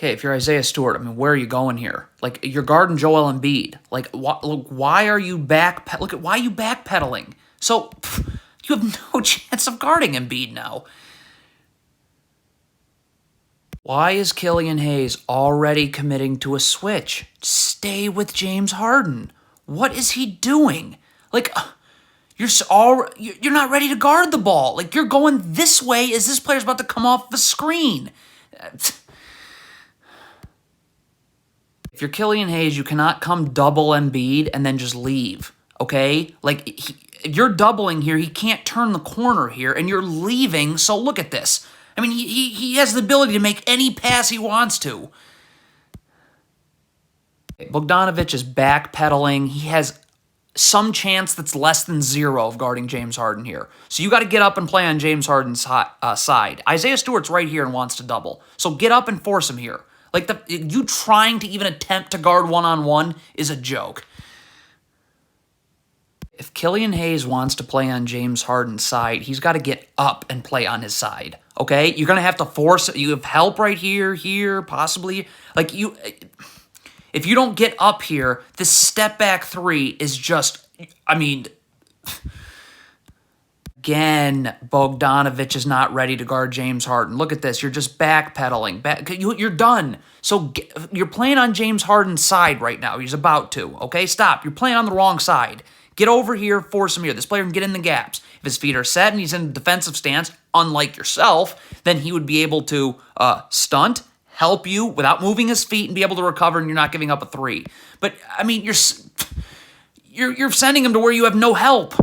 Okay, if you're Isaiah Stewart, I mean, where are you going here? Like, you're guarding Joel Embiid. Like, why are you why are you backpedaling? So, you have no chance of guarding Embiid now. Why is Killian Hayes already committing to a switch? Stay with James Harden. What is he doing? Like, you're not ready to guard the ball. Like, you're going this way as this player's about to come off the screen. If you're Killian Hayes, you cannot come double Embiid and then just leave, okay? Like, you're doubling here. He can't turn the corner here, and you're leaving, so look at this. I mean, he has the ability to make any pass he wants to. Bogdanovich is backpedaling. He has some chance that's less than zero of guarding James Harden here. So you got to get up and play on James Harden's side. Isaiah Stewart's right here and wants to double. So get up and force him here. Like, you trying to even attempt to guard one-on-one is a joke. If Killian Hayes wants to play on James Harden's side, he's got to get up and play on his side, okay? You're going to have to force it. You have help right here, possibly. Like, if you don't get up here, this step-back three is just, I mean... Again, Bogdanovich is not ready to guard James Harden. Look at this. You're just backpedaling. You're done. So you're playing on James Harden's side right now. He's about to. Okay, stop. You're playing on the wrong side. Get over here. Force him here. This player can get in the gaps. If his feet are set and he's in a defensive stance, unlike yourself, then he would be able to stunt, help you without moving his feet and be able to recover, and you're not giving up a three. But, I mean, you're sending him to where you have no help.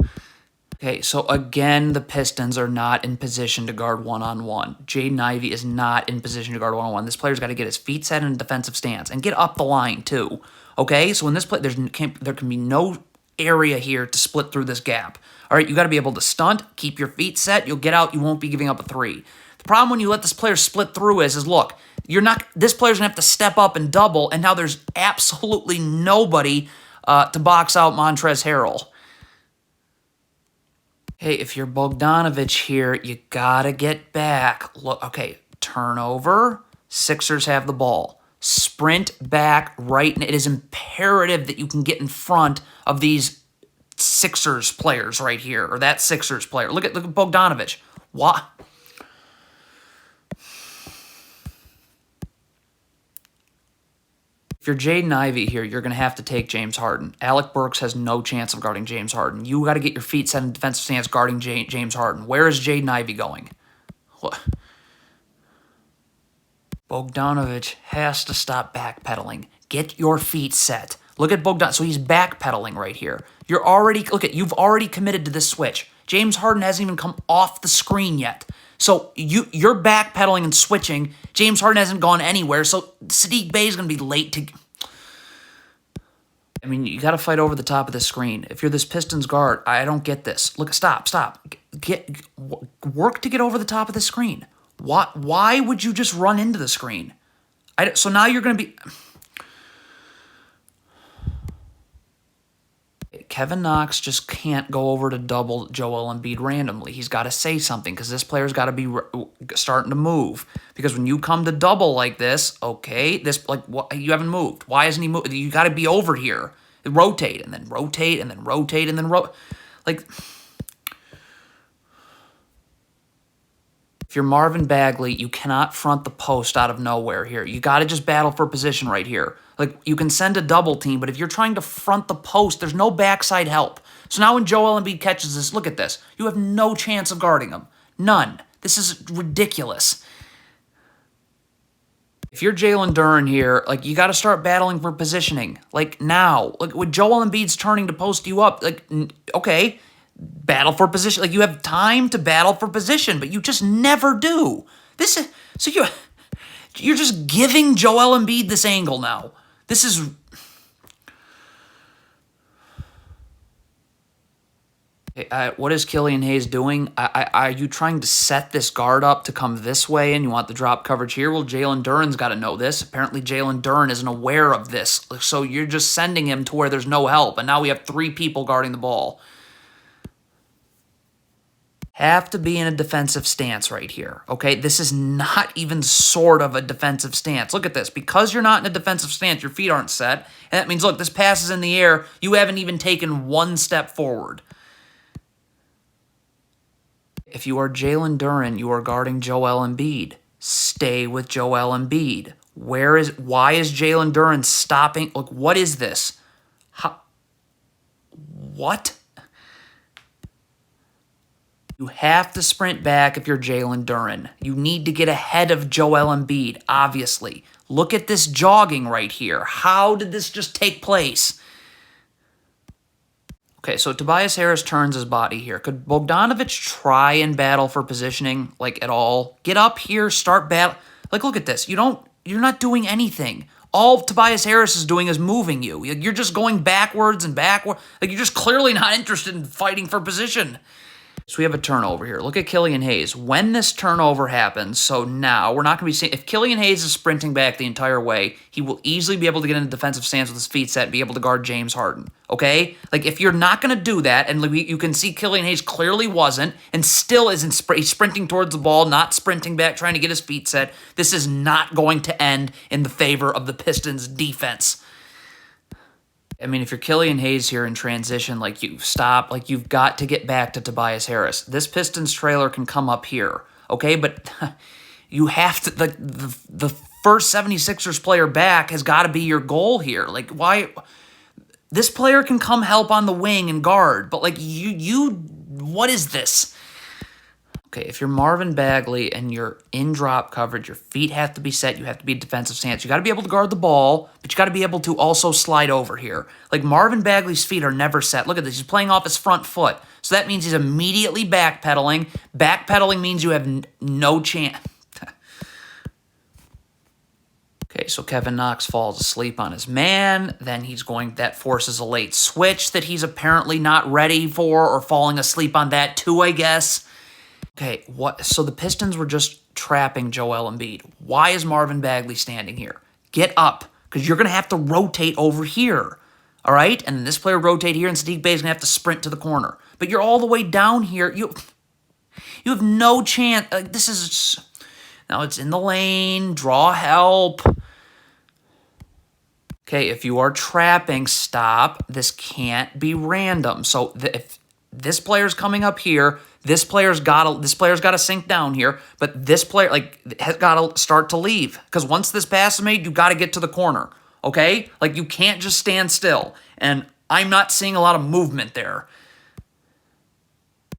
Okay, so again, the Pistons are not in position to guard one-on-one. Jaden Ivey is not in position to guard one-on-one. This player's got to get his feet set in a defensive stance and get up the line too. Okay, so in this play, there can be no area here to split through this gap. All right, you got to be able to stunt, keep your feet set. You'll get out. You won't be giving up a three. The problem when you let this player split through is look, this player's gonna have to step up and double, and now there's absolutely nobody to box out Montrezl Harrell. Hey, if you're Bogdanovich here, you gotta get back. Look, okay, turnover. Sixers have the ball. Sprint back right. It is imperative that you can get in front of these Sixers players right here, or that Sixers player. Look at Bogdanovich. What? If you're Jaden Ivey here, you're going to have to take James Harden. Alec Burks has no chance of guarding James Harden. You got to get your feet set in defensive stance guarding James Harden. Where is Jaden Ivey going? What? Bogdanovich has to stop backpedaling. Get your feet set. Look at Bogdan. So he's backpedaling right here. You've already committed to this switch. James Harden hasn't even come off the screen yet. So you're backpedaling and switching. James Harden hasn't gone anywhere, so Saddiq Bey is going to be late to... I mean, you got to fight over the top of the screen. If you're this Pistons guard, I don't get this. Look, stop. Work to get over the top of the screen. Why would you just run into the screen? So now you're going to be... Kevin Knox just can't go over to double Joel Embiid randomly. He's got to say something because this player's got to be starting to move. Because when you come to double like this, okay, you haven't moved. Why isn't he moving? You got to be over here. Rotate and then rotate and then rotate and then like. If you're Marvin Bagley, you cannot front the post out of nowhere here. You got to just battle for position right here. Like, you can send a double team, but if you're trying to front the post, there's no backside help. So now when Joel Embiid catches this, look at this. You have no chance of guarding him. None. This is ridiculous. If you're Jalen Duren here, like, you got to start battling for positioning. Like, now. Like, when Joel Embiid's turning to post you up, like, okay, battle for position. Like, you have time to battle for position, but you just never do. You're just giving Joel Embiid this angle now. This is... what is Killian Hayes doing? Are you trying to set this guard up to come this way and you want the drop coverage here? Well, Jalen Duren's got to know this. Apparently, Jalen Duren isn't aware of this. So you're just sending him to where there's no help. And now we have three people guarding the ball. have to be in a defensive stance right here, okay? This is not even sort of a defensive stance. Look at this. Because you're not in a defensive stance, your feet aren't set, and that means, look, this pass is in the air. You haven't even taken one step forward. If you are Jalen Duren, you are guarding Joel Embiid. Stay with Joel Embiid. Why is Jalen Duren stopping? Look, what is this? What? You have to sprint back if you're Jalen Duren. You need to get ahead of Joel Embiid, obviously. Look at this jogging right here. How did this just take place? Okay, so Tobias Harris turns his body here. Could Bogdanovich try and battle for positioning, like, at all? Get up here, start battle. Like, look at this. You're not doing anything. All Tobias Harris is doing is moving you. You're just going backwards and backward. Like, you're just clearly not interested in fighting for position. So we have a turnover here. Look at Killian Hayes. When this turnover happens, so now we're not going to be seeing... If Killian Hayes is sprinting back the entire way, he will easily be able to get in a defensive stance with his feet set and be able to guard James Harden, okay? Like, if you're not going to do that, and you can see Killian Hayes clearly wasn't, and still isn't sprinting towards the ball, not sprinting back, trying to get his feet set, this is not going to end in the favor of the Pistons' defense. I mean, if you're Killian Hayes here in transition, like, you stop, like, you've got to get back to Tobias Harris. This Pistons trailer can come up here, okay? But you have to, the first 76ers player back has got to be your goal here. Like, why? This player can come help on the wing and guard, but, like, what is this? Okay, if you're Marvin Bagley and you're in drop coverage, your feet have to be set. You have to be in defensive stance. You got to be able to guard the ball, but you got to be able to also slide over here. Like, Marvin Bagley's feet are never set. Look at this. He's playing off his front foot. So that means he's immediately backpedaling. Backpedaling means you have no chance. Okay, so Kevin Knox falls asleep on his man. Then that forces a late switch that he's apparently not ready for, or falling asleep on that too, I guess. Okay, so the Pistons were just trapping Joel Embiid. Why is Marvin Bagley standing here? Get up, because you're going to have to rotate over here, all right? And then this player rotate here, and Sadiq Bey's going to have to sprint to the corner. But you're all the way down here. You have no chance. This is... Now it's in the lane. Draw help. Okay, if you are trapping, stop. This can't be random. So if this player's coming up here... This player's got to sink down here, but this player has got to start to leave, because once this pass is made, you got to get to the corner, okay? Like, you can't just stand still, and I'm not seeing a lot of movement there.